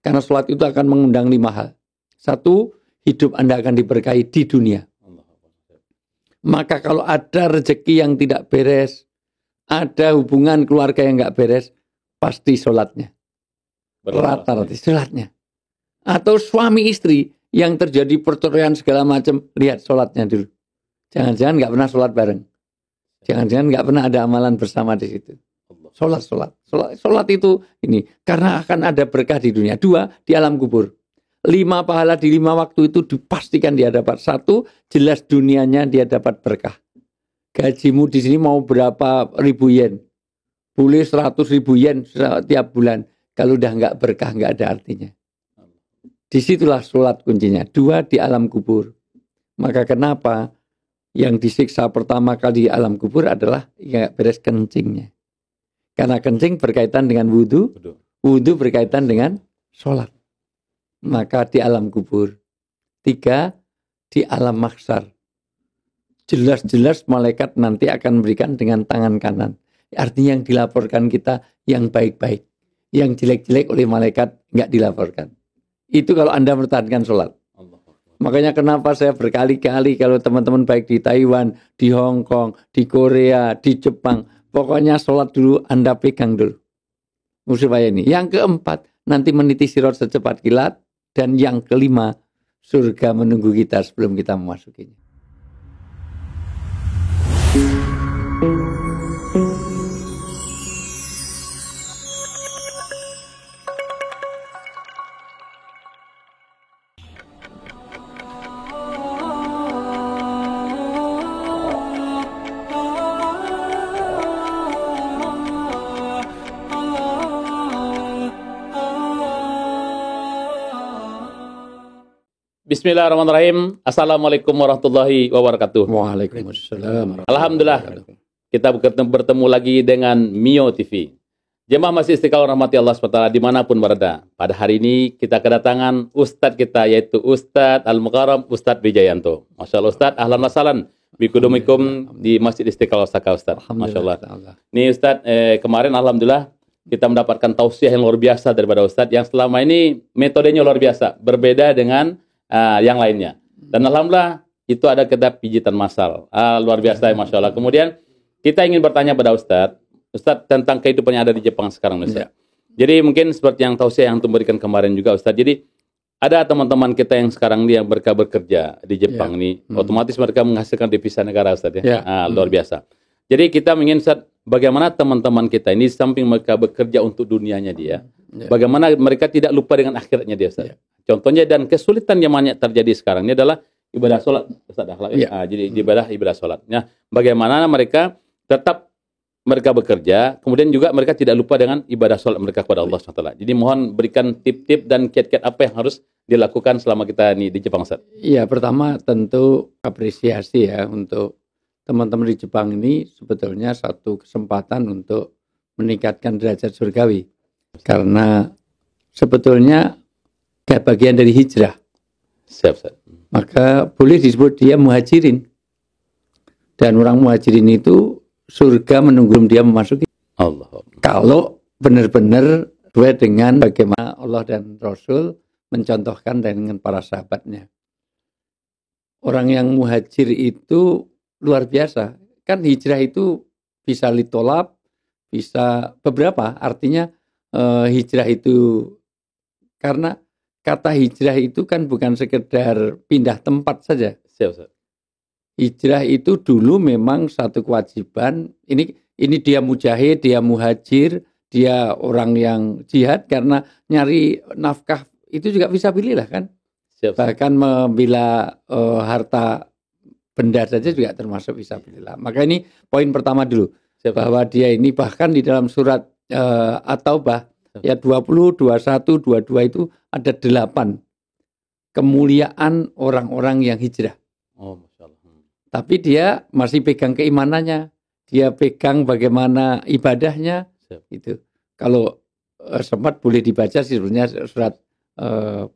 Karena sholat itu akan mengundang 5 hal. 1, hidup Anda akan diberkahi di dunia. Maka kalau ada rezeki yang tidak beres, ada hubungan keluarga yang nggak beres, pasti sholatnya. Rata-rata sholatnya. Atau suami istri yang terjadi perceraian segala macam, lihat sholatnya dulu. Jangan-jangan nggak pernah sholat bareng. Jangan-jangan nggak pernah ada amalan bersama di situ. Sholat itu ini karena akan ada berkah di dunia. 2, di alam kubur. 5 pahala di 5 waktu itu dipastikan dia dapat. 1, jelas dunianya dia dapat berkah. Gajimu di sini mau berapa ribu yen? Boleh 100.000 yen setiap bulan. Kalau udah nggak berkah, nggak ada artinya. Disitulah sholat kuncinya. 2, di alam kubur. Maka kenapa yang disiksa pertama kali di alam kubur adalah yang beres kencingnya. Karena kencing berkaitan dengan wudhu. Wudhu berkaitan dengan sholat. Maka di alam kubur. 3, di alam mahsyar. Jelas-jelas malaikat nanti akan memberikan dengan tangan kanan. Artinya yang dilaporkan kita yang baik-baik. Yang jelek-jelek oleh malaikat nggak dilaporkan. Itu kalau Anda mempertahankan sholat. Makanya kenapa saya berkali-kali kalau teman-teman baik di Taiwan, di Hong Kong, di Korea, di Jepang. Pokoknya sholat dulu Anda pegang dulu. Supaya ini. Yang keempat, nanti meniti sirat secepat kilat. Dan yang kelima, surga menunggu kita sebelum kita memasukinya. Bismillahirrahmanirrahim. Assalamualaikum warahmatullahi wabarakatuh. Waalaikumsalam. Alhamdulillah, kita bertemu lagi dengan Mio TV. Jemaah Masjid Istiqlal rahmati Allah SWT dimanapun berada. Pada hari ini kita kedatangan Ustadz kita, yaitu Ustadz Al-Mukarram Ustadz Wijayanto. Masya Allah Ustadz, ahlan wa sahlan bikudumikum di Masjid Istiqlal Osaka Ustadz. Masya Allah. Nih Ustadz, kemarin Alhamdulillah kita mendapatkan tausiah yang luar biasa daripada Ustadz, yang selama ini metodenya luar biasa, berbeda dengan yang lainnya. Dan Alhamdulillah itu ada kitab pijitan masal. Luar biasa ya Masya Allah. Kemudian kita ingin bertanya pada Ustadz tentang kehidupan yang ada di Jepang sekarang Ustadz. Jadi mungkin seperti yang tausiah yang berikan kemarin juga Ustadz. Jadi ada teman-teman kita yang sekarang ini yang bekerja di Jepang ini, otomatis mereka menghasilkan devisa negara Ustadz ya. Luar biasa. Jadi kita ingin Ustadz, bagaimana teman-teman kita ini samping mereka bekerja untuk dunianya dia, bagaimana mereka tidak lupa dengan akhiratnya dia Ustadz. Contohnya dan kesulitan yang banyak terjadi sekarang ini adalah ibadah sholat, Ustaz. Jadi ibadah sholat. Nah, bagaimana mereka tetap mereka bekerja, kemudian juga mereka tidak lupa dengan ibadah sholat mereka kepada Allah SWT. Jadi mohon berikan tip-tip dan kiat-kiat apa yang harus dilakukan selama kita ini di Jepang, Ustaz. Iya, pertama tentu apresiasi ya untuk teman-teman di Jepang ini sebetulnya satu kesempatan untuk meningkatkan derajat surgawi. Karena sebetulnya bagian dari hijrah. Siap. Maka boleh disebut dia muhajirin. Dan orang muhajirin itu surga menunggu dia memasuki. Allah. Kalau benar-benar sesuai dengan bagaimana Allah dan Rasul mencontohkan dengan para sahabatnya. Orang yang muhajir itu luar biasa. Kan hijrah itu bisa litolab, bisa beberapa. Artinya hijrah itu karena kata hijrah itu kan bukan sekedar pindah tempat saja. Siap. Hijrah itu dulu memang satu kewajiban. Ini dia mujahid, dia muhajir, dia orang yang jihad karena nyari nafkah itu juga bisa pilih lah kan. Siap. Bahkan membela harta benda saja juga termasuk bisa pilih lah. Maka ini poin pertama dulu. Siap. Bahwa dia ini bahkan di dalam surat At-Taubah ya 20, 21, 22 itu ada 8 kemuliaan orang-orang yang hijrah. Oh, Masya Allah. Tapi dia masih pegang keimanannya, dia pegang bagaimana ibadahnya. Siap. Itu. Kalau sempat boleh dibaca sebetulnya surat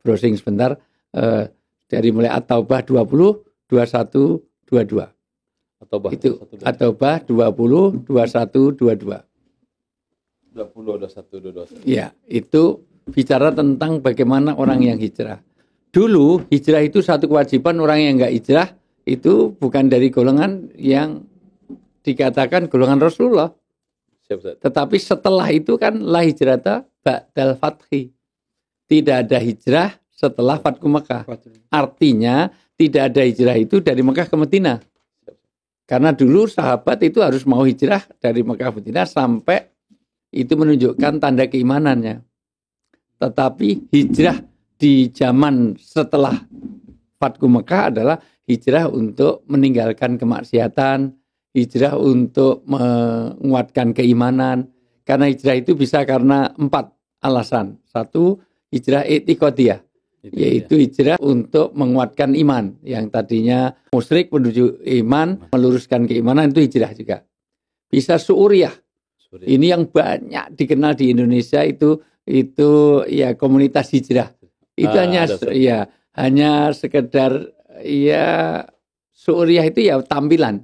browsing sebentar dari mulai At-Taubah 20, 21, 22. Itu At-Taubah 20, 21, 22. 20, 21, 22. Ya, itu bicara tentang bagaimana orang yang hijrah. Dulu hijrah itu satu kewajiban, orang yang enggak hijrah itu bukan dari golongan yang dikatakan golongan Rasulullah. Tetapi setelah itu kan la hijrata ba'dal fathi. Tidak ada hijrah setelah Fathu Mekah. Artinya tidak ada hijrah itu dari Mekah ke Madinah. Karena dulu sahabat itu harus mau hijrah dari Mekah ke Madinah sampai itu menunjukkan tanda keimanannya. Tetapi hijrah di zaman setelah Fathu Mekah adalah hijrah untuk meninggalkan kemaksiatan, hijrah untuk menguatkan keimanan. Karena hijrah itu bisa karena 4 alasan. 1, hijrah i'tiqadiyah, yaitu hijrah untuk menguatkan iman. Yang tadinya musyrik menuju iman, meluruskan keimanan, itu hijrah juga. Bisa su'uriyah. Ini yang banyak dikenal di Indonesia itu ya komunitas hijrah. Itu hanya sekedar ya su'uriyah itu ya tampilan.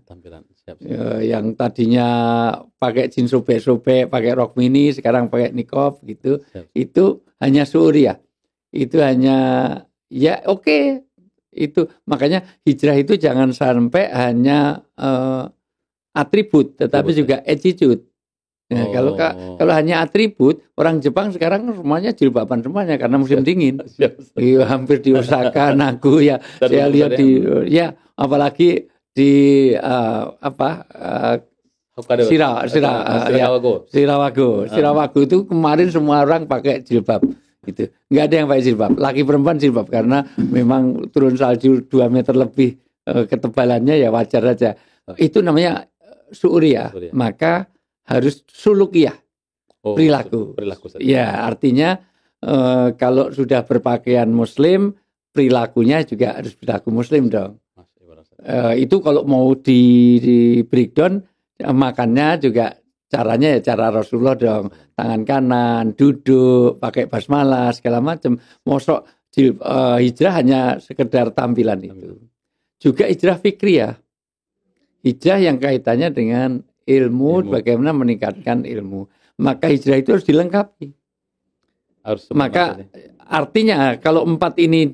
Yang tadinya pakai jeans sobek-sobek, pakai rok mini, sekarang pakai niqab gitu. Itu hanya su'uriyah. Itu hanya ya oke. Itu makanya hijrah itu jangan sampai hanya atribut, tetapi juga attitude. Nah, kalau hanya atribut, orang Jepang sekarang semuanya jilbaban semuanya karena musim dingin. Iya, hampir di Osaka, Nago ya. Saya lihat apalagi di Sirawago itu kemarin semua orang pakai jilbab gitu. Nggak ada yang pakai jilbab. Laki perempuan jilbab karena memang turun salju 2 meter lebih ketebalannya ya wajar saja. Itu namanya su'uriyah. Maka harus sulukiyah, perilaku. Ya, artinya kalau sudah berpakaian muslim, perilakunya juga harus perilaku muslim dong. Itu kalau mau di breakdown, makannya juga caranya ya cara Rasulullah dong. Tangan kanan, duduk, pakai basmalah, segala macam. Mosok hijrah hanya sekedar tampilan itu. Juga hijrah fikriyah. Hijrah yang kaitannya dengan ilmu, bagaimana meningkatkan ilmu. Maka hijrah itu harus dilengkapi. Maka artinya kalau 4 ini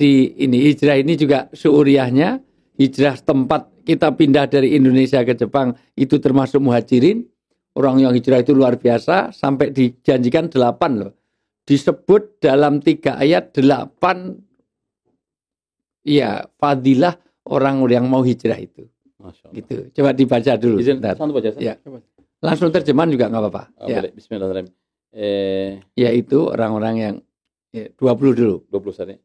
hijrah ini juga su'uriyahnya, hijrah tempat kita pindah dari Indonesia ke Jepang itu termasuk muhajirin. Orang yang hijrah itu luar biasa sampai dijanjikan 8 loh. Disebut dalam 3 ayat 8 ya fadilah orang yang mau hijrah itu. Gitu. Coba dibaca dulu. Ya. Langsung terjemahan juga nggak apa-apa. Ya. Bismillahirrahmanirrahim. Yaitu orang-orang yang 20 dulu. 20 saja.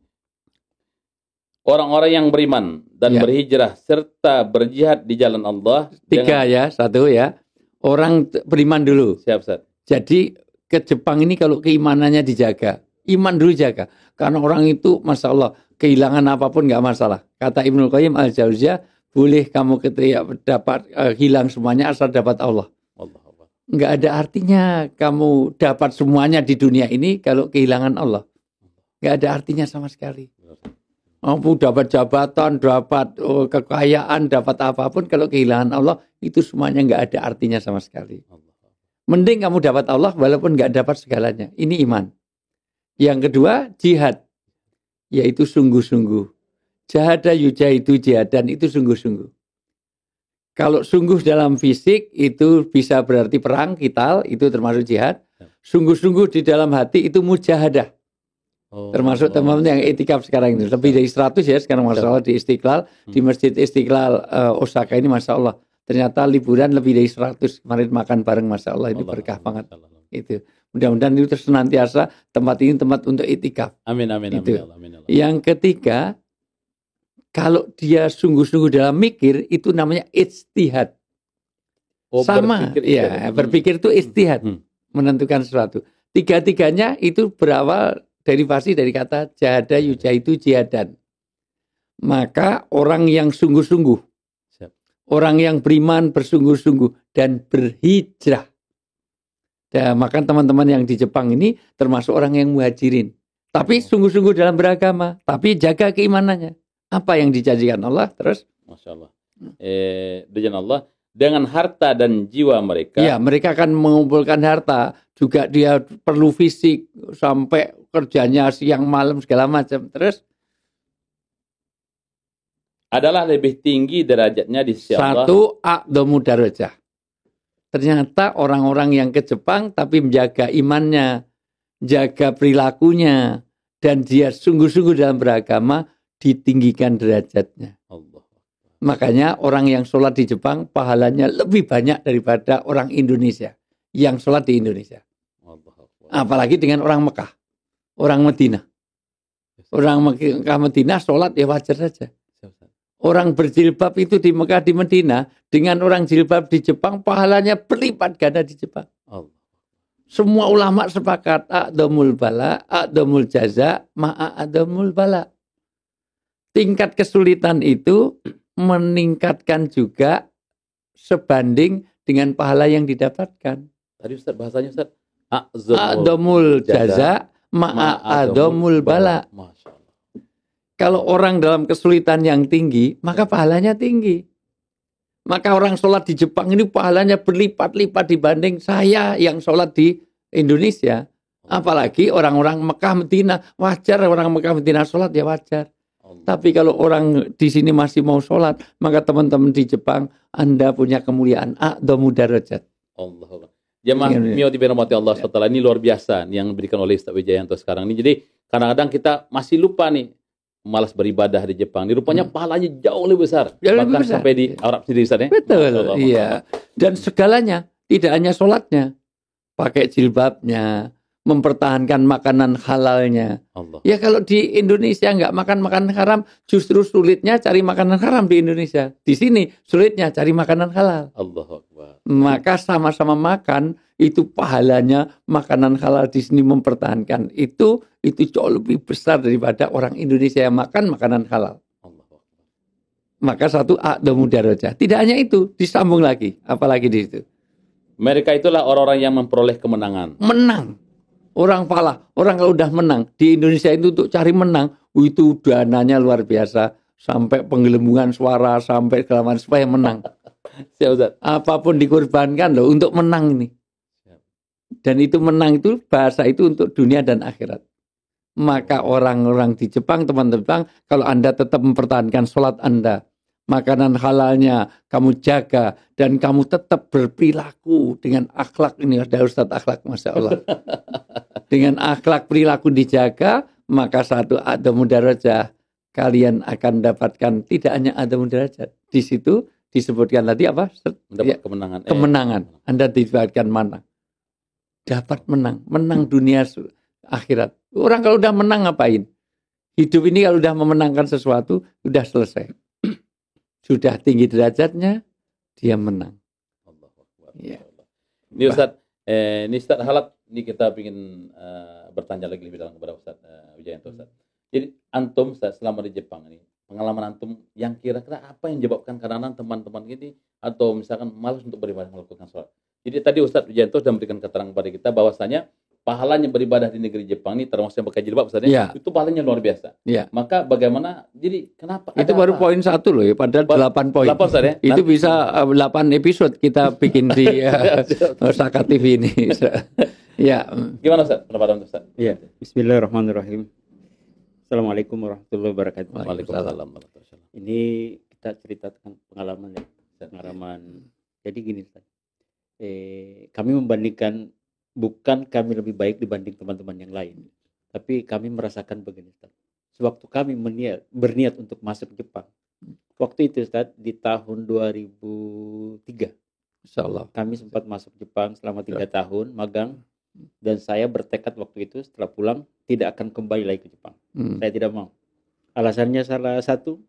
Orang-orang yang beriman dan berhijrah serta berjihad di jalan Allah. 3 ya, 1 ya. Orang beriman dulu. Siap, Ustaz. Jadi ke Jepang ini kalau keimanannya dijaga, iman dulu jaga. Karena orang itu, masya Allah, kehilangan apapun nggak masalah. Kata Ibnu Qayyim al-Jauziyah, boleh kamu ketika dapat hilang semuanya asal dapat Allah. Nggak ada artinya kamu dapat semuanya di dunia ini kalau kehilangan Allah. Nggak ada artinya sama sekali. Kamu dapat jabatan, dapat kekayaan, dapat apapun kalau kehilangan Allah itu semuanya nggak ada artinya sama sekali. Mending kamu dapat Allah walaupun nggak dapat segalanya. Ini iman. Yang kedua jihad, yaitu sungguh-sungguh. Jahada yujahidu jihadan itu sungguh-sungguh. Kalau sungguh dalam fisik itu bisa berarti perang, qital, itu termasuk jihad. Sungguh-sungguh di dalam hati itu mujahadah. Termasuk teman-teman yang etikaf sekarang ini. Lebih dari 100 ya sekarang Masya Allah di Istiqlal. Di Masjid Istiqlal Osaka ini Masya Allah. Ternyata liburan lebih dari 100. Kemarin makan bareng Masya Allah. Ini berkah banget. Itu. Mudah-mudahan itu senantiasa tempat ini tempat untuk etikaf. Amin, amin, itu. amin. Yang ketiga, kalau dia sungguh-sungguh dalam mikir, itu namanya ijtihad. Sama, berpikir itu ijtihad, menentukan sesuatu. Tiga-tiganya itu berawal derivasi dari kata jahada yujahidu jihadan. Maka orang yang sungguh-sungguh, orang yang beriman bersungguh-sungguh dan berhijrah. Dan maka teman-teman yang di Jepang ini termasuk orang yang muhajirin. Tapi sungguh-sungguh dalam beragama, tapi jaga keimanannya. Apa yang dijanjikan Allah terus? Masya Allah. Dengan Allah dengan harta dan jiwa mereka. Ya, mereka akan mengumpulkan harta. Juga dia perlu fisik sampai kerjanya siang malam segala macam. Terus adalah lebih tinggi derajatnya di sisi Allah. satu, a'dhamu darajah. Ternyata orang-orang yang ke Jepang tapi menjaga imannya, jaga perilakunya, dan dia sungguh-sungguh dalam beragama, ditinggikan derajatnya. Allah. Makanya orang yang sholat di Jepang pahalanya lebih banyak daripada orang Indonesia yang sholat di Indonesia. Allah. Apalagi dengan orang Mekah, orang Madinah. Orang Mekah Madinah sholat ya wajar saja. Orang berjilbab itu di Mekah di Madinah dengan orang jilbab di Jepang pahalanya berlipat ganda di Jepang. Allah. Semua ulama sepakat a'dhamul bala, a'dhamul jaza, ma'a'dhamul bala. Tingkat kesulitan itu meningkatkan juga sebanding dengan pahala yang didapatkan. Tadi Ustaz bahasanya Ustaz. A'dhamul jaza, ma'a'dhamul bala. Masya Allah. Kalau orang dalam kesulitan yang tinggi, maka pahalanya tinggi. Maka orang sholat di Jepang ini pahalanya berlipat-lipat dibanding saya yang sholat di Indonesia. Apalagi orang-orang Mekah Madinah. Wajar orang Mekah Madinah sholat ya wajar. Allah. Tapi kalau orang di sini masih mau sholat, maka teman-teman di Jepang, Anda punya kemuliaan. A'dhamu darajat. Allah. Jemaah Mio dirahmati Allah SWT, ini luar biasa yang diberikan oleh Ustaz Wijayanto sekarang ini. Jadi kadang-kadang kita masih lupa nih, malas beribadah di Jepang. Ini rupanya pahalanya jauh lebih besar. Jauh lebih Bahkan besar. sampai di Arab sendiri Ustaz ya. Betul, Masya Allah, iya. Dan segalanya, tidak hanya sholatnya. Pakai jilbabnya, mempertahankan makanan halalnya. Allah. Ya kalau di Indonesia nggak makan makanan haram, justru sulitnya cari makanan haram di Indonesia. Di sini sulitnya cari makanan halal. Allahu Akbar. Maka sama-sama makan, itu pahalanya makanan halal di sini mempertahankan. Itu jauh lebih besar daripada orang Indonesia yang makan makanan halal. Allahu Akbar. Maka satu a'dhamu darajah. Tidak hanya itu, disambung lagi. Apalagi di situ. Mereka itulah orang-orang yang memperoleh kemenangan. Menang. Orang pala. Orang kalau udah menang. Di Indonesia itu untuk cari menang. Itu dananya luar biasa. Sampai penggelembungan suara. Sampai segala macam supaya menang. Siap Ustaz. Apapun dikorbankan loh untuk menang ini. Dan itu menang itu bahasa itu untuk dunia dan akhirat. Maka orang-orang di Jepang, teman-teman, kalau Anda tetap mempertahankan sholat Anda, makanan halalnya kamu jaga, dan kamu tetap berperilaku dengan akhlak, ini ada Ustadz akhlak, Masya Allah. Dengan akhlak perilaku dijaga, maka satu a'dhamu darajah, kalian akan dapatkan tidak hanya a'dhamu darajat. Di situ disebutkan tadi apa? Mendapat kemenangan. Kemenangan. Anda dapatkan mana? Dapat menang dunia akhirat. Orang kalau udah menang ngapain? Hidup ini kalau udah memenangkan sesuatu, udah selesai. Sudah tinggi derajatnya, dia menang. Ya. Ini Ustaz, ini Ustaz Halak, ini kita ingin bertanya lagi lebih dalam kepada Ustaz Wijayanto Ustaz. Jadi antum Ustaz selama di Jepang ini, pengalaman antum yang kira-kira apa yang menyebabkan kadang-kadang teman-teman ini atau misalkan malas untuk beribadah melakukan sholat. Jadi tadi Ustaz Wijayanto sudah memberikan keterangan kepada kita bahwasanya pahalanya beribadah di negeri Jepang ini termasuk yang pakai jilbab Ustaz ya, itu pahalanya luar biasa. Ya. Maka bagaimana? Jadi kenapa? Itu baru apa? poin 1 loh ya, padahal 8 poin. 8 Ustaz ya. Itu bisa 8 episode kita bikin di Saka TV ini. Ya. Gimana Ustaz? Pendapat Ustaz? Ya, bismillahirrahmanirrahim. Assalamualaikum warahmatullahi wabarakatuh. Waalaikumsalam. Ini kita ceritakan pengalaman ya. Pengalaman. Jadi gini Ustaz. Kami membandingkan, bukan kami lebih baik dibanding teman-teman yang lain, tapi kami merasakan begini Ustaz. Sewaktu kami berniat untuk masuk Jepang, waktu itu Ustaz di tahun 2003, Insyaallah kami sempat masuk Jepang selama 3 tahun magang, dan saya bertekad waktu itu setelah pulang tidak akan kembali lagi ke Jepang. Saya tidak mau. Alasannya salah satu,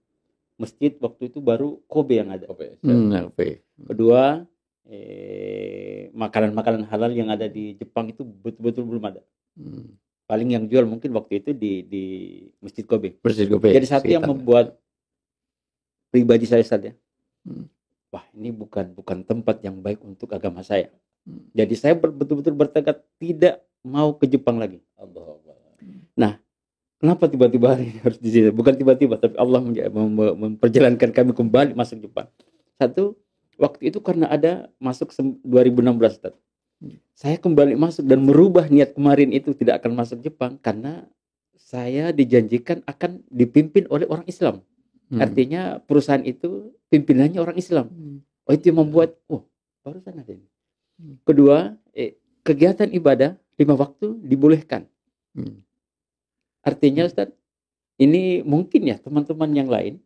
masjid waktu itu baru Kobe yang ada. Kedua, makanan-makanan halal yang ada di Jepang itu betul-betul belum ada. Paling yang jual mungkin waktu itu di Masjid Kobe. Jadi satu yang membuat pribadi saya saja, wah ini bukan tempat yang baik untuk agama saya. Jadi saya betul-betul bertekad tidak mau ke Jepang lagi. Nah, kenapa tiba-tiba hari ini harus di sini? Bukan tiba-tiba, tapi Allah memperjalankan kami kembali masuk Jepang. Satu, waktu itu karena ada masuk 2016, Saya kembali masuk dan merubah niat kemarin itu tidak akan masuk Jepang karena saya dijanjikan akan dipimpin oleh orang Islam. Artinya perusahaan itu pimpinannya orang Islam. Oh, itu yang membuat barusan ada ini. Kedua, kegiatan ibadah 5 waktu dibolehkan. Artinya Ustaz, ini mungkin ya teman-teman yang lain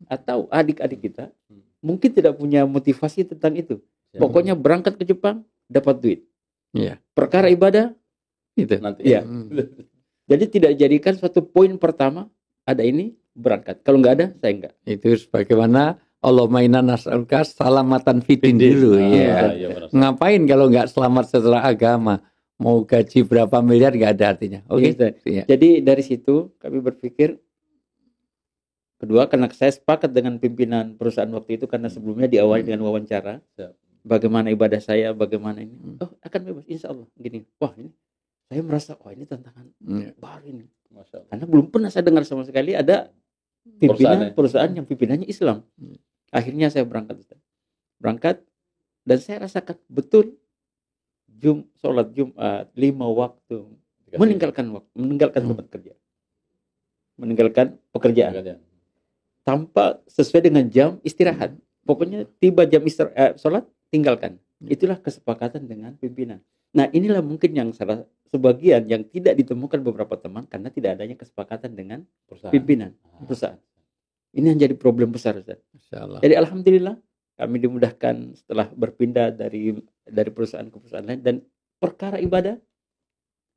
atau adik-adik kita mungkin tidak punya motivasi tentang itu. Pokoknya berangkat ke Jepang dapat duit. Perkara ibadah itu nanti. Jadi tidak jadikan suatu poin pertama ada ini berangkat. Kalau nggak ada, saya nggak. Itu sebagaimana Allahumma inna nas'aluka salamatan fiddin dulu. Ngapain kalau nggak selamat setelah agama? Mau gaji berapa miliar nggak ada artinya. Oke. Jadi dari situ kami berpikir, kedua karena saya sepakat dengan pimpinan perusahaan waktu itu karena sebelumnya diawali dengan wawancara. Bagaimana ibadah saya, bagaimana ini. Akan bebas, insya Allah. Gini, ini saya merasa, ini tantangan baru ini. Karena belum pernah saya dengar sama sekali ada pimpinan perusahaan yang pimpinannya Islam. Akhirnya saya berangkat dan saya rasakan betul sholat Jumat 5 waktu, meninggalkan tempat kerja, meninggalkan pekerjaan tanpa sesuai dengan jam istirahat. Pokoknya tiba jam sholat tinggalkan. Itulah kesepakatan dengan pimpinan. Nah, inilah mungkin yang sebagian yang tidak ditemukan beberapa teman karena tidak adanya kesepakatan dengan pimpinan perusahaan. Ini yang jadi problem besar, Ustaz. Jadi alhamdulillah kami dimudahkan setelah berpindah dari perusahaan ke perusahaan lain, dan perkara ibadah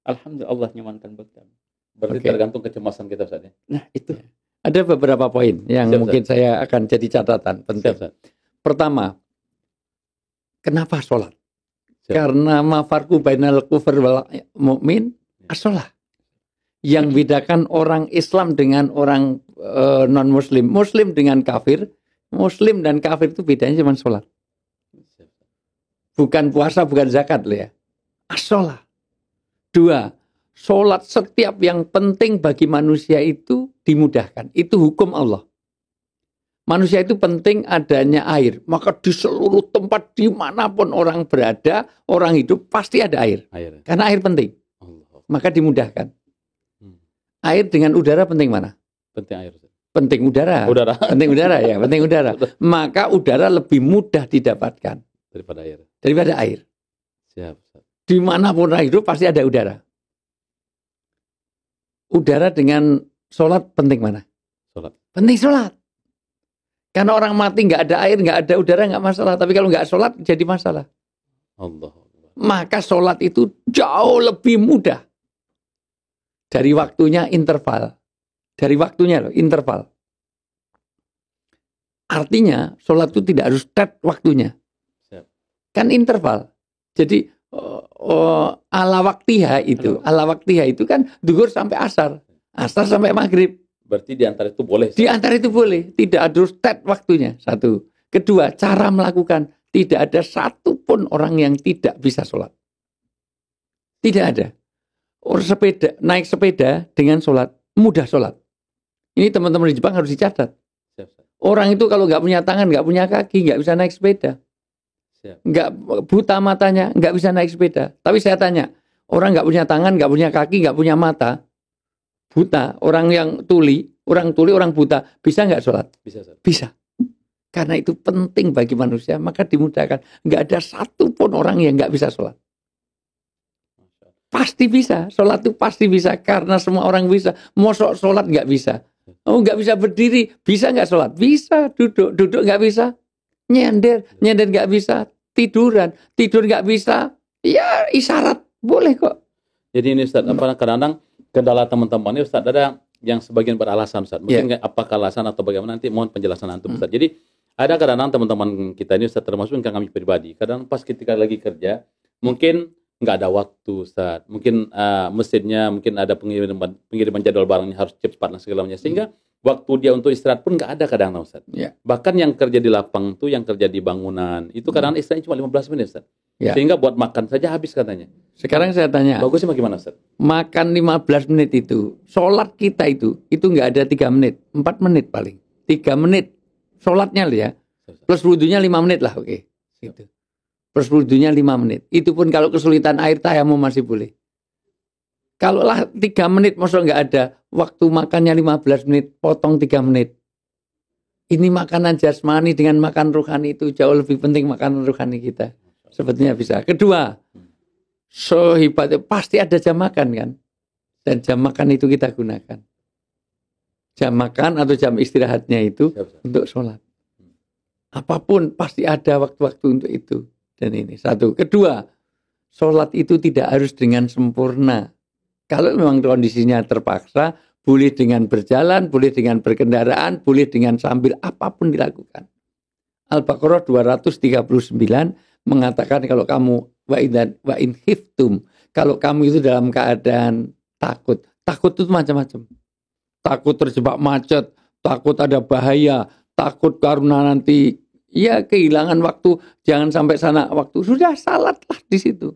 alhamdulillah Allah nyamankan buat kami. Berarti tergantung kecemasan kita, Ustaz ya. Nah, itu. Ada beberapa poin yang mungkin saya akan jadi catatan penting. Pertama, kenapa sholat? Karena mafarku bainal kufur wal mu'min as-sholah. Yang bedakan orang Islam dengan orang non-muslim, muslim dengan kafir, muslim dan kafir itu bedanya cuma sholat. Bukan puasa, bukan zakat loh ya. As-sholah. 2, sholat setiap yang penting bagi manusia itu dimudahkan. Itu hukum Allah. Manusia itu penting adanya air. Maka di seluruh tempat dimanapun orang berada, orang hidup pasti ada air. Karena air penting. Maka dimudahkan. Air dengan udara penting mana? Penting air. Penting udara. Penting udara ya, penting udara. Maka udara lebih mudah didapatkan daripada air. Siap. Dimanapun orang hidup pasti ada udara. Udara dengan sholat penting mana? Penting sholat. Karena orang mati nggak ada air, nggak ada udara, nggak masalah. Tapi kalau nggak sholat jadi masalah. Maka sholat itu jauh lebih mudah dari waktunya interval. Dari waktunya loh, interval. Artinya sholat itu tidak harus tet waktunya. Kan interval. Jadi ala waktiha itu kan duhur sampai asar sampai maghrib. Berarti di antara itu boleh. Di antara itu boleh, tidak harus tet waktunya. 1. Kedua, cara melakukan, tidak ada satupun orang yang tidak bisa sholat. Tidak ada. Naik sepeda dengan sholat, mudah sholat. Ini teman-teman di Jepang harus dicatat. Orang itu kalau nggak punya tangan, nggak punya kaki, nggak bisa naik sepeda. Nggak buta matanya, nggak bisa naik sepeda. Tapi saya tanya, orang nggak punya tangan, nggak punya kaki, nggak punya mata, buta, orang tuli, orang buta, bisa nggak sholat? Bisa. Karena itu penting bagi manusia, maka dimudahkan. Nggak ada satupun orang yang nggak bisa sholat. Pasti bisa, sholat itu pasti bisa, karena semua orang bisa. Mosok sholat nggak bisa? Nggak bisa berdiri, bisa nggak sholat? Bisa. Duduk nggak bisa? Nyender nggak bisa, tidur nggak bisa, ya isyarat boleh kok. Jadi ini Ustaz, kadang-kadang kendala teman-teman ini Ustaz, ada yang sebagian beralasan Ustaz, mungkin apakah alasan atau bagaimana, nanti mohon penjelasan antum Ustaz. Jadi ada kadang-kadang teman-teman kita ini Ustaz, termasuk kami pribadi, kadang pas ketika lagi kerja mungkin nggak ada waktu Ustaz, mungkin mesinnya mungkin ada pengiriman jadwal barangnya harus cepat dan segala macam, sehingga waktu dia untuk istirahat pun nggak ada kadang-kadang Ustaz. Bahkan yang kerja di lapang tuh, yang kerja di bangunan itu kadang istirahatnya cuma 15 menit Ustaz. Sehingga buat makan saja habis katanya. Sekarang saya tanya, bagusnya bagaimana Ustaz? Makan 15 menit itu, sholat kita itu nggak ada 3 menit, 4 menit paling. 3 menit sholatnya ya, plus wudhunya 5 menit lah, oke. Gitu. Berwudunya 5 menit. Itu pun kalau kesulitan air tayamum masih boleh. Kalau lah 3 menit maksudnya nggak ada. Waktu makannya 15 menit, potong 3 menit. Ini makanan jasmani dengan makan rohani itu jauh lebih penting makanan rohani kita. Sebetulnya bisa. Kedua, hebatnya pasti ada jam makan kan. Dan jam makan itu kita gunakan. Jam makan atau jam istirahatnya itu untuk sholat. Apapun pasti ada waktu-waktu untuk itu. Dan ini satu. Kedua, sholat itu tidak harus dengan sempurna. Kalau memang kondisinya terpaksa, boleh dengan berjalan, boleh dengan berkendaraan, boleh dengan sambil apapun dilakukan. Al-Baqarah 239 mengatakan kalau kamu wa in khiftum, kalau kamu itu dalam keadaan takut. Takut itu macam-macam. Takut terjebak macet, takut ada bahaya, takut karena nanti ya kehilangan waktu, jangan sampai sana waktu. Sudah salatlah di situ.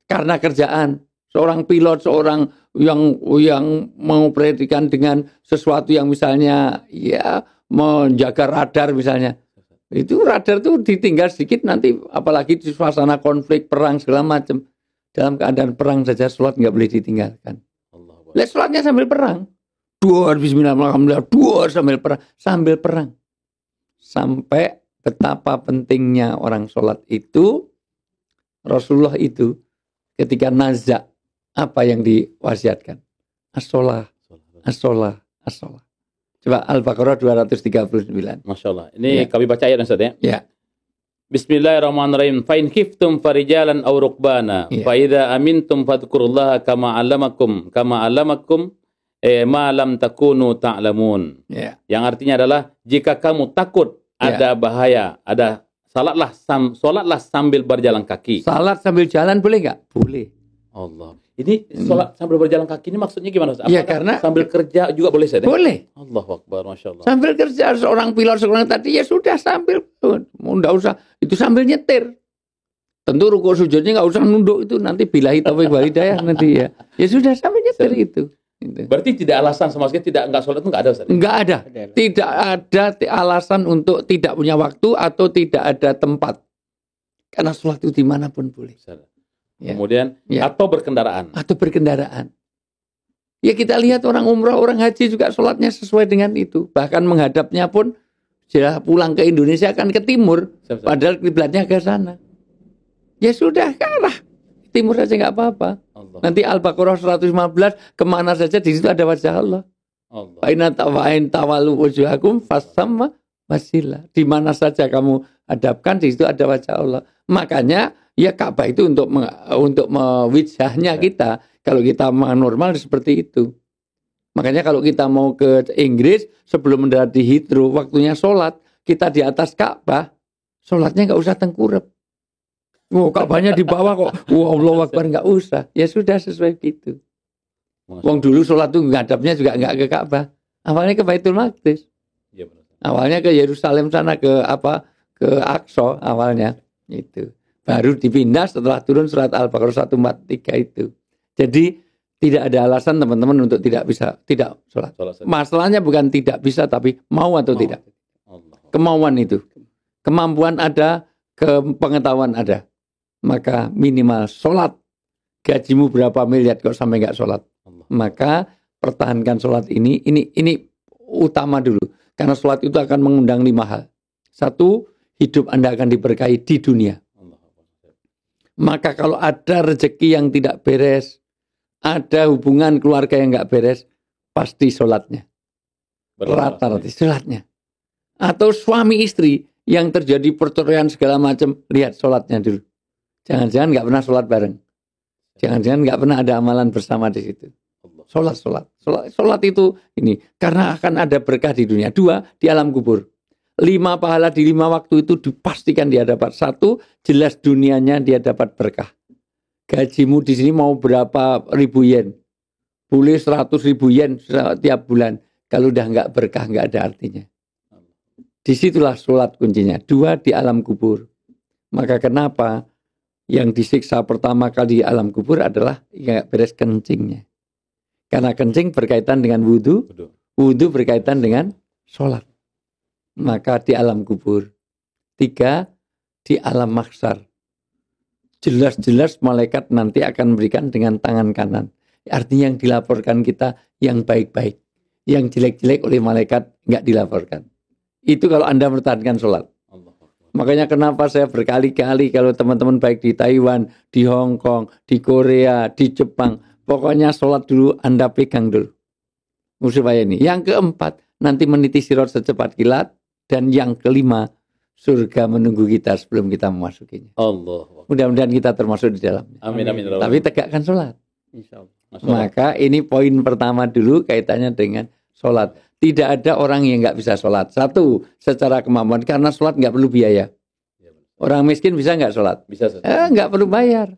Karena kerjaan, seorang pilot, seorang yang mengoperasikan dengan sesuatu yang misalnya ya menjaga radar misalnya. Itu radar tuh ditinggal sedikit nanti apalagi di suasana konflik, perang segala macam. Dalam keadaan perang saja sholat nggak boleh ditinggalkan. Lihat sholatnya sambil perang. Dua bismillahirrahmanirrahim, dua sambil perang. Sampai betapa pentingnya orang sholat itu, Rasulullah itu ketika nazak apa yang diwasiatkan? As-sholah, as-sholah, as-sholah. Coba Al-Baqarah 239. Masya Allah. Ini kami baca ayat Ustaz ya. Ya. Bismillahirrahmanirrahim. Fa in khiftum farijalan aw rukbana. Fa idza amintum fadhkurullaha kama 'allamakum ma lam takunu ta'lamun. Yang artinya adalah jika kamu takut ada bahaya, ada salatlah sambil berjalan kaki. Salat sambil jalan boleh enggak? Boleh. Allah. Ini sholat sambil berjalan kaki ini maksudnya gimana Ustaz? Iya, karena sambil kerja juga boleh Ustaz? Boleh. Allahu Akbar, Masya Allah. Sambil kerja, seorang pilot seorang tadi ya sudah sambil, enggak usah, itu sambil nyetir. Tentu rukuk sujudnya enggak usah nunduk itu, nanti billahi taufiq wal hidayah nanti ya. Ya sudah sambil nyetir itu. Berarti tidak alasan sama sekali enggak sholat itu enggak ada Ustaz? Enggak ada. Tidak ada alasan untuk tidak punya waktu atau tidak ada tempat. Karena sholat itu dimanapun boleh. Ya. Kemudian atau berkendaraan. Ya kita lihat orang umrah, orang haji juga sholatnya sesuai dengan itu. Bahkan menghadapnya pun sudah pulang ke Indonesia akan ke timur. Padahal kiblatnya ke sana. Ya sudah ke arah timur saja nggak apa-apa. Nanti Al-Baqarah 115 kemana saja di situ ada wajah Allah. Fa'in tawalu wujuhakum fasamma wasilah. Di mana saja kamu hadapkan di situ ada wajah Allah. Makanya ya Ka'bah itu untuk wijahnya kita. Kalau kita normal seperti itu. Makanya kalau kita mau ke Inggris sebelum mendarat di Heathrow waktunya sholat kita di atas Ka'bah, sholatnya nggak usah tengkurap. Ka'bahnya di bawah kok. Allahu Akbar, nggak usah. Ya sudah sesuai gitu. Wong dulu sholat tuh ngadapnya juga nggak ke Ka'bah. Awalnya ke Baitul Maqdis. Awalnya ke Yerusalem sana ke Aqsa awalnya itu. Baru dipindah setelah turun surat Al-Baqarah 143 itu. Jadi tidak ada alasan teman-teman untuk tidak sholat. Masalahnya bukan tidak bisa tapi mau atau tidak. Kemauan itu. Kemampuan ada, pengetahuan ada. Maka minimal sholat. Gajimu berapa miliar kok sampai nggak sholat. Maka pertahankan sholat ini utama dulu. Karena sholat itu akan mengundang 5 hal. 1, hidup Anda akan diberkahi di dunia. Maka kalau ada rezeki yang tidak beres, ada hubungan keluarga yang nggak beres, pasti sholatnya. Rata-rata sholatnya. Atau suami istri yang terjadi perceraian segala macam, lihat sholatnya dulu. Jangan-jangan nggak pernah sholat bareng. Jangan-jangan nggak pernah ada amalan bersama di situ. Sholat itu ini karena akan ada berkah di dunia. 2, di alam kubur. 5 pahala di 5 waktu itu dipastikan dia dapat. 1, jelas dunianya dia dapat berkah. Gajimu di sini mau berapa ribu yen? Boleh 100.000 yen setiap bulan. Kalau udah nggak berkah nggak ada artinya. Disitulah sholat kuncinya. 2, di alam kubur. Maka kenapa yang disiksa pertama kali di alam kubur adalah nggak beres kencingnya. Karena kencing berkaitan dengan wudu. Wudu berkaitan dengan sholat. Maka di alam kubur. 3, di alam mahsyar. jelas-jelas malaikat nanti akan memberikan dengan tangan kanan. Artinya yang dilaporkan kita yang baik-baik. Yang jelek-jelek oleh malaikat nggak dilaporkan. Itu kalau Anda mempertahankan sholat. Makanya kenapa saya berkali-kali kalau teman-teman baik di Taiwan, di Hong Kong, di Korea, di Jepang. Pokoknya sholat dulu Anda pegang dulu. Supaya ini. Yang keempat, nanti meniti sirat secepat kilat. Dan yang kelima, surga menunggu kita sebelum kita memasukinya. Allah. Mudah-mudahan kita termasuk di dalamnya. Amin, amin. Tapi tegakkan sholat. Insyaallah. Maka ini poin pertama dulu kaitannya dengan sholat. Tidak ada orang yang nggak bisa sholat. Satu, secara kemampuan. Karena sholat nggak perlu biaya. Orang miskin bisa nggak sholat? Bisa. Nggak perlu bayar.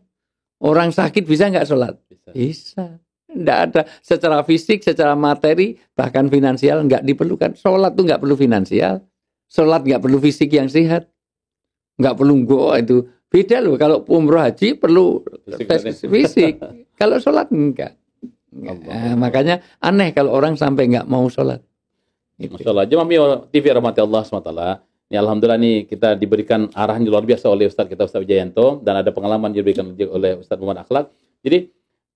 Orang sakit bisa nggak sholat? Bisa. Nggak ada. Secara fisik, secara materi, bahkan finansial nggak diperlukan. Sholat tuh nggak perlu finansial. Sholat nggak perlu fisik yang sehat. Nggak perlu itu. Beda loh. Kalau umroh haji perlu fisik. Kalau sholat enggak. Makanya aneh kalau orang sampai nggak mau sholat. Masya Allah. Jemaah Mio TV rahmati Allah SWT. Ini alhamdulillah nih kita diberikan arahan luar biasa oleh Ustaz kita Ustaz Wijayanto, dan ada pengalaman diberikan oleh Ustaz Muhammad Akhlak. Jadi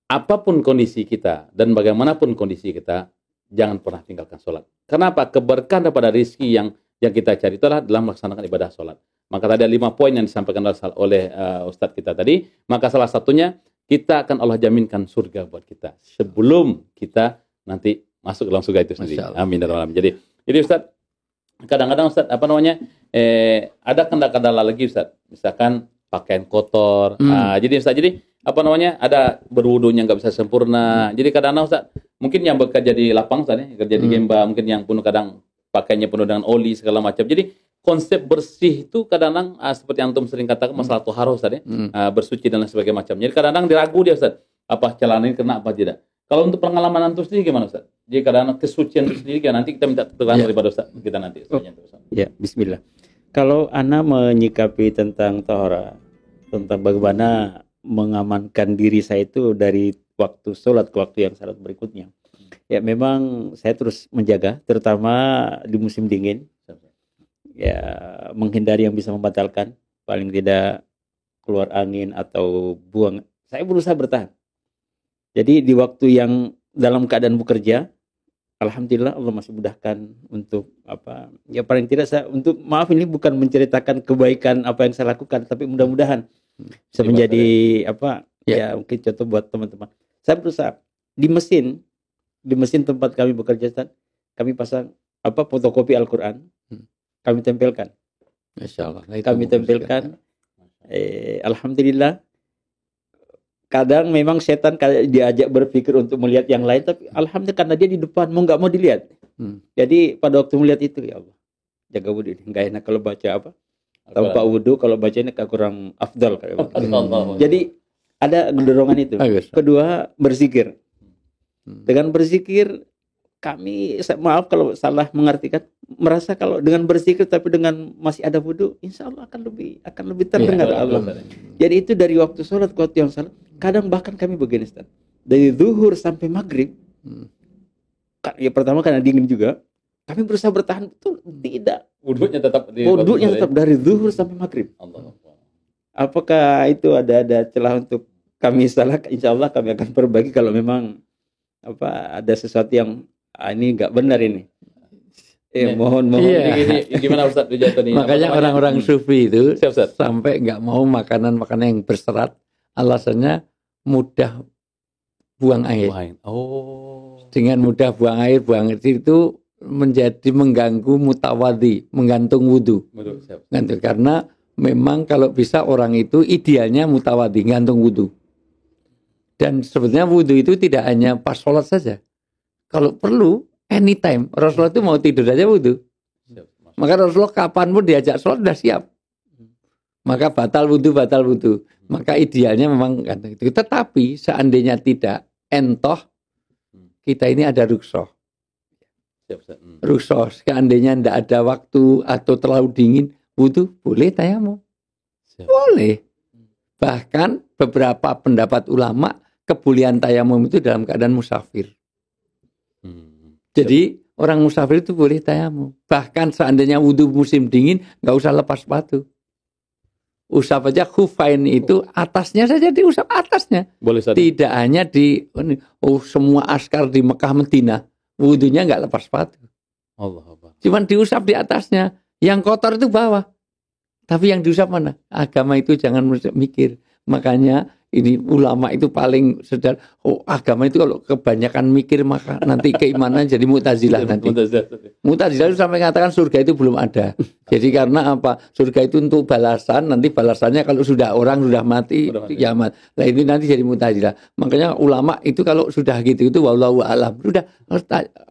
apapun kondisi kita dan bagaimanapun kondisi kita, jangan pernah tinggalkan sholat. Kenapa? Keberkahan daripada rezeki yang kita cari itu adalah dalam melaksanakan ibadah sholat. Maka tadi ada 5 poin yang disampaikan oleh Ustaz kita tadi. Maka salah satunya, kita akan Allah jaminkan surga buat kita sebelum kita nanti masuk dalam surga itu sendiri. Amin ya rabbal alamin. Jadi Ustaz, kadang-kadang Ustaz ada kendala lagi Ustaz. Misalkan pakaian kotor. Jadi Ustaz, ada berwudunya nggak bisa sempurna. Jadi kadang-kadang Ustaz, mungkin yang bekerja di lapang Ustaz, kerja di gemba, mungkin yang penuh kadang pakainya penuh dengan oli segala macam. Jadi konsep bersih itu kadang-kadang seperti antum sering katakan masalah toharoh Ustaz, bersuci dan lain sebagainya macam. Jadi kadang-kadang diragu dia Ustaz, apa celana ini kena apa tidak. Kalau untuk pengalaman antum sendiri gimana Ustaz? Jadi kadang-kadang kesucian itu sendiri nanti kita minta keterangan daripada Ustaz kita nanti. Ya, bismillah. Kalau ana menyikapi tentang tohara, tentang bagaimana mengamankan diri saya itu dari waktu sholat ke waktu yang salat berikutnya. Ya memang saya terus menjaga, terutama di musim dingin. Ya menghindari yang bisa membatalkan, paling tidak keluar angin atau buang. Saya berusaha bertahan. Jadi di waktu yang dalam keadaan bekerja, alhamdulillah Allah masih mudahkan untuk apa? Ya paling tidak saya untuk maaf ini bukan menceritakan kebaikan apa yang saya lakukan, tapi mudah-mudahan bisa menjadi apa? Ya mungkin contoh buat teman-teman. Saya berusaha di mesin tempat kami bekerja, kami pasang fotokopi Al-Quran. Kami tempelkan. Masya Allah. Kami tempelkan. Alhamdulillah. Kadang memang setan diajak berpikir untuk melihat yang lain, tapi alhamdulillah karena dia di depan mau nggak mau dilihat. Jadi pada waktu melihat itu, ya Allah, jaga wudhu ini. Nggak enak kalau baca tanpa wudhu, kalau baca ini kurang afdal. Jadi ada dorongan itu. Kedua, berzikir. Dengan berzikir kami, maaf kalau salah mengartikan, merasa kalau dengan berzikir tapi dengan masih ada wudhu, insya Allah akan lebih terdengar Allah. Jadi itu dari waktu sholat ke waktu yang salat. Kadang bahkan kami begini Ustaz, dari zuhur sampai maghrib. Ya pertama karena dingin juga, kami berusaha bertahan betul. Tidak. Wudhunya tetap dari zuhur sampai maghrib. Allah. Apakah itu ada celah untuk kami salah? Insya Allah kami akan perbaiki kalau memang ada sesuatu yang ini nggak benar ini. Mohon. Ini gimana Ustaz Wijayanto ini? Makanya orang-orang sufi itu sampai nggak mau makanan-makanan yang berserat, alasannya mudah buang air. Dengan mudah buang air itu menjadi mengganggu mutawadhi, menggantung wudu. Karena memang kalau bisa orang itu idealnya mutawadhi, gantung wudu. Dan sebetulnya wudu itu tidak hanya pas sholat saja. Kalau perlu, anytime. Rasulullah itu mau tidur aja wudu. Maka Rasulullah kapanpun diajak sholat sudah siap. Maka batal wudu. Maka idealnya memang itu. Tetapi seandainya tidak, entoh, kita ini ada ruksoh. Ruksoh, seandainya tidak ada waktu atau terlalu dingin, wudu, boleh tayamum. Boleh. Bahkan beberapa pendapat ulama, kebolehan tayamum itu dalam keadaan musafir. Jadi orang musafir itu boleh tayamum. Bahkan seandainya wudhu musim dingin, nggak usah lepas sepatu. usap aja khufain itu atasnya saja diusap atasnya. Boleh saja. Tidak hanya di semua askar di Mekah Medina wudunya nggak lepas sepatu. Allah Allah. Cuman diusap di atasnya. Yang kotor itu bawah. Tapi yang diusap mana? Agama itu jangan mikir. Makanya ini ulama itu paling sedar. Agama itu kalau kebanyakan mikir maka nanti keimanan jadi Mu'tazilah nanti. Mu'tazilah itu sampai mengatakan surga itu belum ada. Jadi karena apa? Surga itu untuk balasan. Nanti balasannya kalau sudah orang sudah mati kiamat. Nah ini nanti jadi Mu'tazilah. Makanya ulama itu kalau sudah gitu itu wallahu a'lam. Sudah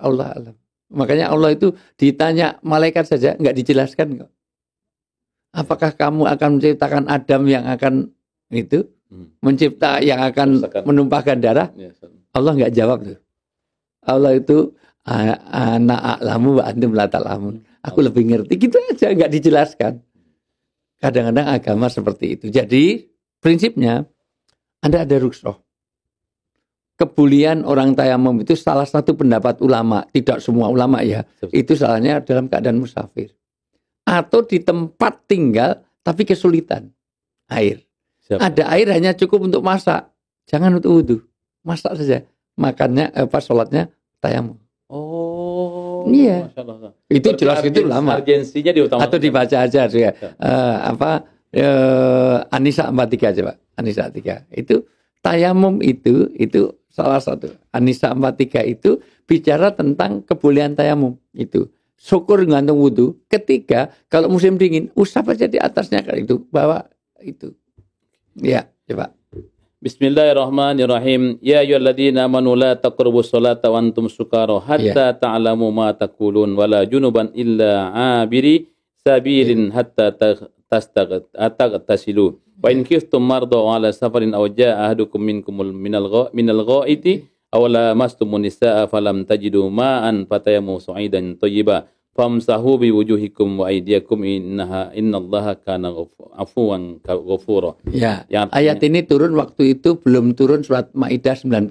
Allah a'lam. Makanya Allah itu ditanya malaikat saja nggak dijelaskan kok. Apakah kamu akan menciptakan Adam yang akan itu mencipta yang akan menumpahkan darah? Allah nggak jawab tuh. Allah itu ana a'lamu wa antum la ta'lamun. Aku lebih ngerti, gitu aja, nggak dijelaskan. Kadang-kadang agama seperti itu. Jadi prinsipnya Anda ada rukhsah. Kebulian orang tayamum itu salah satu pendapat ulama, tidak semua ulama ya. Itu salahnya dalam keadaan musafir. Atau di tempat tinggal tapi kesulitan air. Siapa? Ada air hanya cukup untuk masak, jangan untuk wudhu, masak saja. Makannya sholatnya tayamum. Oh, iya. Itu jelas itu lama. Urgensinya diutamakan. Atau dibaca aja ya. An-Nisa 43 coba. An-Nisa 3 itu tayamum itu salah satu. An-Nisa 43 itu bicara tentang kebolehan tayamum itu. Syukur gantung wudhu. Ketiga, kalau musim dingin, usap aja di atasnya kalau itu bawa itu. Ya, coba. Bismillahirrahmanirrahim. Ya ayyuhalladzina amanu la taqrabus salata wa antum sukara hatta ta'lamu ma taqulun wala junuban illa 'abiri sabilin hatta taghtasilu. Wa in khiftum marda 'ala safarin aw jaa'a ahadukum minkum minal ghaiti aw lamastumun nisaa falam tajidu ma'an fatayammu su'idan thayyiba famsahu bi wujuhikum wa aydiyakum innallaha kana afuwan ghafura. Ya, ayat ini turun waktu itu belum turun surat Maidah 90.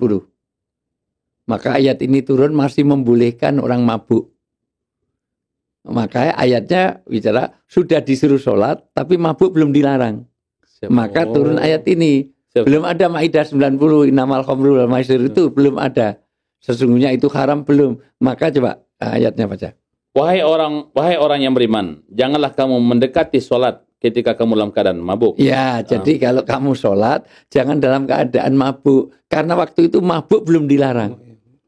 Maka ayat ini turun masih membolehkan orang mabuk. Maka ayatnya bicara sudah disuruh sholat tapi mabuk belum dilarang. Maka turun ayat ini. Belum ada Maidah 90 innamal khamru wal maisir itu belum ada. Sesungguhnya itu haram belum. Maka coba ayatnya baca. Wahai orang yang beriman, janganlah kamu mendekati sholat ketika kamu dalam keadaan mabuk. Ya, jadi kalau kamu sholat jangan dalam keadaan mabuk karena waktu itu mabuk belum dilarang.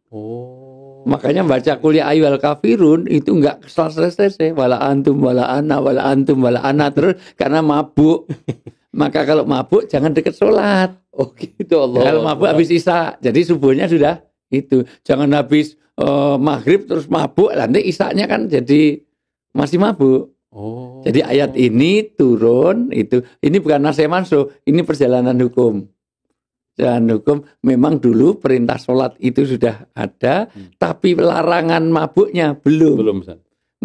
Oh. Makanya baca kuliah ayyuhal kafirun itu enggak selesai wala antum wala ana terus karena mabuk. Maka kalau mabuk jangan dekat sholat. Oh gitu Allah. Kalau mabuk habis isya. Jadi subuhnya sudah itu. Jangan habis maghrib terus mabuk. Nanti isyanya kan jadi masih mabuk. Oh. Jadi ayat ini turun itu. Ini bukan nasihat mansuh. Ini perjalanan hukum. Perjalanan hukum memang dulu perintah sholat itu sudah ada. Tapi larangan mabuknya belum. Belum.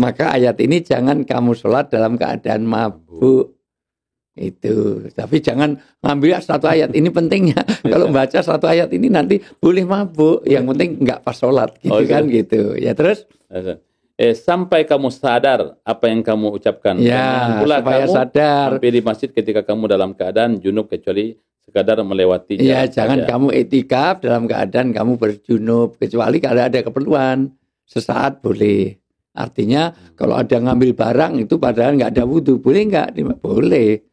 Maka ayat ini jangan kamu sholat dalam keadaan mabuk. Itu, tapi jangan ngambil satu ayat ini pentingnya. Kalau baca satu ayat ini nanti boleh mabuk, yang penting nggak pas sholat, gitu kan gitu. Ya terus. Sampai kamu sadar apa yang kamu ucapkan. Ya, supaya kamu sadar. Sampai di masjid ketika kamu dalam keadaan junub kecuali sekadar melewati. Ya, jangan kamu etikaf dalam keadaan kamu berjunub kecuali kalau ada keperluan sesaat boleh. Artinya kalau ada ngambil barang itu padahal nggak ada wudhu, boleh nggak? Boleh.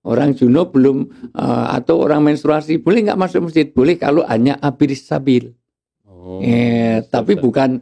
Orang junub belum atau orang menstruasi boleh nggak masuk masjid? Boleh kalau hanya abiris sabil. Tapi bukan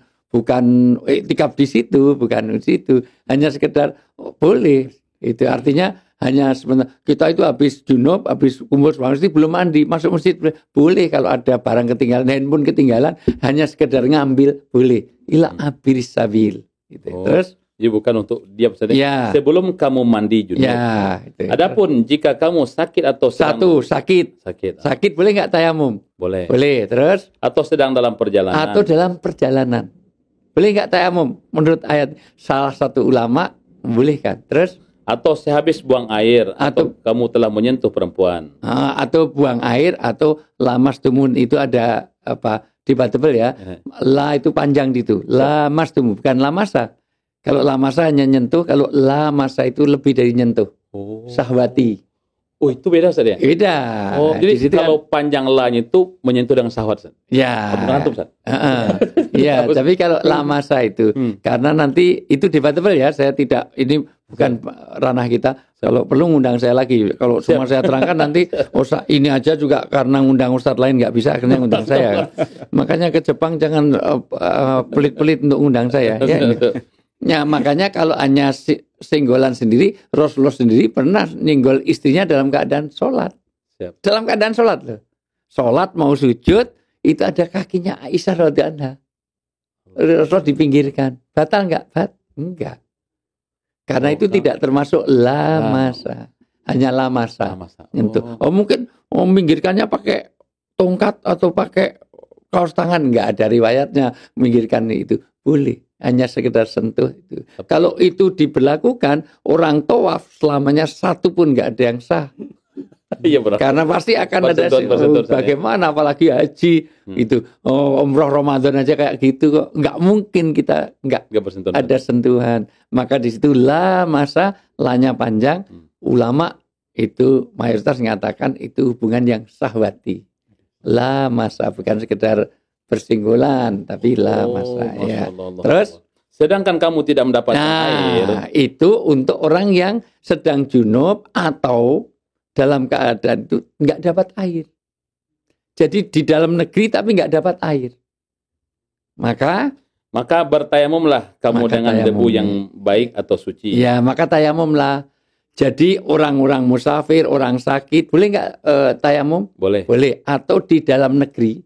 etikaf di situ, bukan di situ. Hanya sekedar boleh. Itu artinya hanya sebentar. Kita itu habis junub, habis kumpul suami belum mandi, masuk masjid boleh kalau ada barang ketinggalan, handphone ketinggalan, hanya sekedar ngambil boleh. Ila abiris sabil. Gitu. Terus jadi bukan untuk diam saja. Ya. Sebelum kamu mandi junub. Ya, itu. Adapun jika kamu sakit atau sedang sakit boleh nggak tayamum? Boleh. Boleh. Terus atau sedang dalam perjalanan. Atau dalam perjalanan. Boleh nggak tayamum? Menurut ayat salah satu ulama membolehkan. Terus atau sehabis buang air atau kamu telah menyentuh perempuan. Atau buang air atau lamas tumun itu ada apa? Debatable ya. La itu panjang gitu. Lamas tumun bukan lamasa. Kalau lamasa hanya nyentuh, kalau lamasa itu lebih dari nyentuh. Sahwati. Oh, itu beda Ustaz ya? Beda. Oh, jadi kalau panjang la-nya itu menyentuh dengan syahwat Ustaz. Ya. Mengantum Ustaz. Iya, tapi kalau la masa itu karena nanti itu debatable ya, saya tidak, ini bukan ranah kita. Kalau perlu ngundang saya lagi. Kalau cuma saya terangkan nanti ini aja juga karena ngundang ustadz lain nggak bisa, akhirnya ngundang saya. Makanya ke Jepang jangan pelit-pelit untuk ngundang saya. Ya, makanya kalau hanya singgolan sendiri, Rasulullah sendiri pernah ninggol istrinya dalam keadaan sholat. Dalam keadaan sholat loh. Sholat mau sujud, itu ada kakinya Aisyah radhiyallahu anha. Rasul dipinggirkan. Batal nggak? Enggak. Karena itu tidak termasuk la masa. Hanya la masa. Mungkin minggirkannya pakai tongkat atau pakai kaos tangan. Enggak ada riwayatnya minggirkan itu. Boleh. Hanya sekedar sentuh itu. Kalau itu diberlakukan, orang tawaf selamanya satu pun enggak ada yang sah. Iya, karena pasti akan ada bagaimana apalagi haji itu umroh Ramadan aja kayak gitu kok, nggak mungkin kita nggak ada sentuhan. Maka di situ la masa, lanya panjang. Ulama itu mayoritas mengatakan itu hubungan yang sahwati. La masa bukan sekedar bersinggolan tapi la masa ya. Terus sedangkan kamu tidak mendapatkan air, itu untuk orang yang sedang junub atau dalam keadaan itu nggak dapat air. Jadi di dalam negeri tapi nggak dapat air. Maka bertayamumlah kamu dengan debu yang baik atau suci. Ya, maka tayamumlah. Jadi orang-orang musafir, orang sakit, boleh nggak tayamum? Boleh. Boleh. Atau di dalam negeri,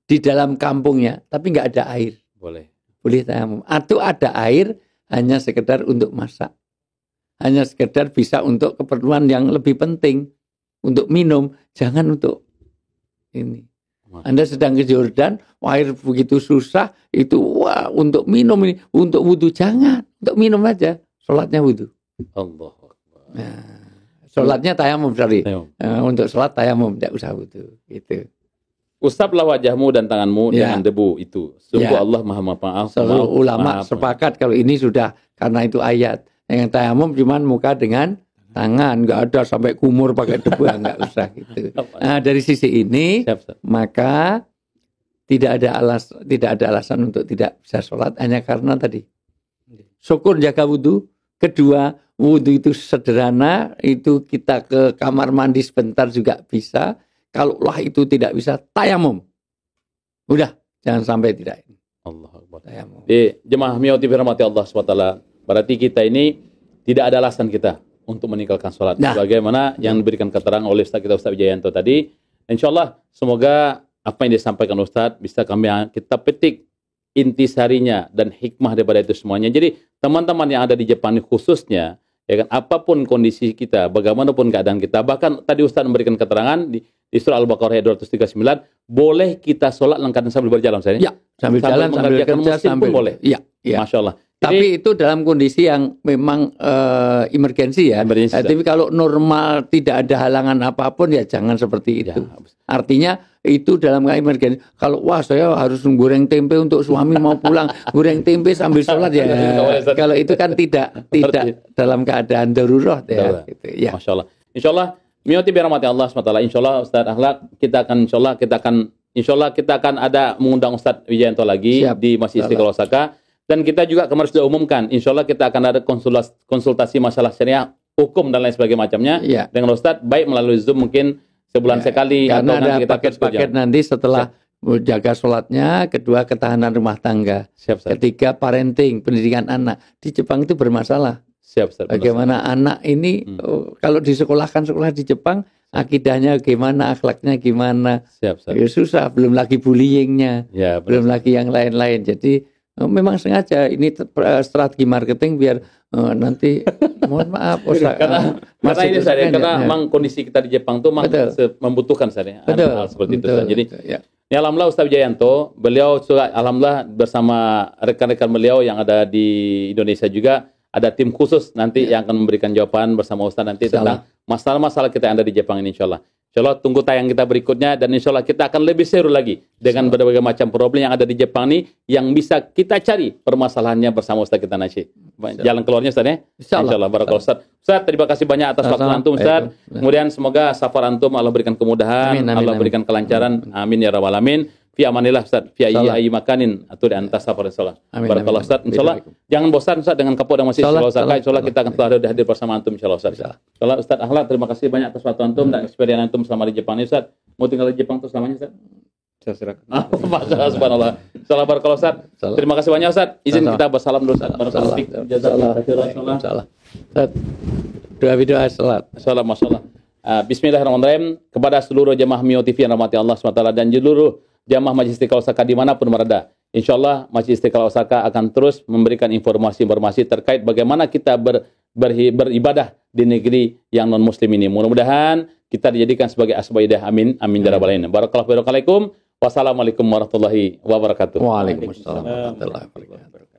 di dalam kampungnya, tapi nggak ada air. Boleh. Boleh tayamum. Atau ada air hanya sekedar untuk masak. Hanya sekedar bisa untuk keperluan yang lebih penting. Untuk minum, jangan untuk ini. Anda sedang ke Jordan, air begitu susah, itu wah untuk minum ini, untuk wudhu jangan. Untuk minum aja, sholatnya wudhu. Allah. Nah, sholatnya tayamum, sorry. Untuk sholat tayamum, tidak usah wudhu. Gitu. Usaplah wajahmu dan tanganmu dengan debu itu. Sungguh Allah Maha Maaf. Seluruh ulama sepakat kalau ini sudah, karena itu ayat. Yang tayamum cuman muka dengan tangan, nggak ada sampai kumur pakai debu, nggak usah gitu. Nah, dari sisi ini maka tidak ada alasan untuk tidak bisa sholat hanya karena tadi syukur jaga wudhu. Kedua, wudhu itu sederhana, itu kita ke kamar mandi sebentar juga bisa. Kalaulah itu tidak bisa, tayamum. Udah, jangan sampai tidak. Allah Akbar. Tayamum. Jemaah Miyoti Firmati Allah SWT. Berarti kita ini tidak ada alasan kita untuk meninggalkan sholat. Nah, bagaimana yang diberikan keterangan oleh Ustaz Wijayanto tadi. Insya Allah semoga apa yang disampaikan Ustaz bisa kita petik intisarinya dan hikmah daripada itu semuanya. Jadi teman-teman yang ada di Jepang ini khususnya, ya kan, apapun kondisi kita, bagaimanapun keadaan kita, bahkan tadi Ustaz memberikan keterangan di surah Al-Baqarah ayat 239, boleh kita sholat lengkap sambil berjalan. Ya, sambil jalan, sambil kerja, sambil boleh. Iya, iya. Masya Allah. Tapi itu dalam kondisi yang memang emergensi ya. Tapi kalau normal tidak ada halangan apapun ya jangan seperti itu. Ya. Artinya itu dalam emergensi. Kalau wah saya harus goreng tempe untuk suami mau pulang, goreng tempe sambil sholat ya. Kalau itu kan tidak dalam keadaan darurat ya. Gitu, ya. Masya Allah. Insya Allah, Miyoti birahmati Allah SWT. Insya Allah Ustaz Akhlak kita akan ada mengundang Ustaz Wijayanto lagi. Siap. Di Masjid Istiqlal Osaka. Dan kita juga kemarin sudah umumkan, insya Allah kita akan ada konsultasi masalah syariah, hukum dan lain sebagainya macamnya dengan Ustadz, baik melalui Zoom mungkin sebulan sekali. Karena atau ada paket-paket nanti setelah jaga sholatnya, kedua ketahanan rumah tangga, ketiga parenting, pendidikan anak. Di Jepang itu bermasalah. Bagaimana anak ini kalau disekolahkan sekolah di Jepang, akidahnya gimana, akhlaknya gimana, susah. Belum lagi bullyingnya, belum lagi yang lain-lain. Jadi memang sengaja ini strategi marketing biar nanti mohon maaf karena ini saya karena memang kondisi kita di Jepang tuh membutuhkan saya hal seperti itu. Jadi ya alhamdulillah Ustaz Wijayanto, beliau juga alhamdulillah bersama rekan-rekan beliau yang ada di Indonesia juga ada tim khusus nanti yang akan memberikan jawaban bersama Ustaz nanti tentang masalah-masalah kita yang ada di Jepang ini insyaallah. Insya Allah tunggu tayang kita berikutnya, dan insya Allah kita akan lebih seru lagi dengan berbagai macam problem yang ada di Jepang ini, yang bisa kita cari permasalahannya bersama Ustaz kita Nasyid. Jalan keluarnya Ustaz ya. Insya Allah. Barakallahu Ustaz. Ustaz, terima kasih banyak atas waktu antum Ustaz. Kemudian semoga safar antum Allah berikan kemudahan, Allah berikan kelancaran. Amin ya rabbal alamin. Fi amanillah Ustaz, fi ayyi makanin atau di antas safar insyaallah. Barakallahu Ustaz. Insyaallah jangan bosan Ustaz dengan Kapok dan Masjid Istiqlal Osaka. Insyaallah kita akan selalu hadir bersama antum insyaallah Ustaz. Insyaallah Ustaz Akhlak, terima kasih banyak atas waktu antum dan experience antum selama di Jepang ini Ustaz. Mau tinggal di Jepang terus selamanya Ustaz? Saya silakan. Masyaallah subhanallah. Insyaallah barakallahu Ustaz. Terima kasih banyak Ustaz. Izin kita bersalam dulu Ustaz. Barakallahu fiik. Jazakallahu khairan insyaallah. Ustaz. Doa salat. Salam masyaallah. Bismillahirrahmanirrahim. Kepada seluruh jemaah Mio TV yang rahmati Allah SWT dan seluruh jamaah Masjid Istiqlal Osaka dimanapun berada. InsyaAllah Masjid Istiqlal Osaka akan terus memberikan informasi-informasi terkait bagaimana kita beribadah di negeri yang non-muslim ini. Mudah-mudahan kita dijadikan sebagai asbaidah. Amin. Amin. Barakallahu fiikum. Wassalamualaikum warahmatullahi wabarakatuh. Waalaikumsalam warahmatullahi wabarakatuh.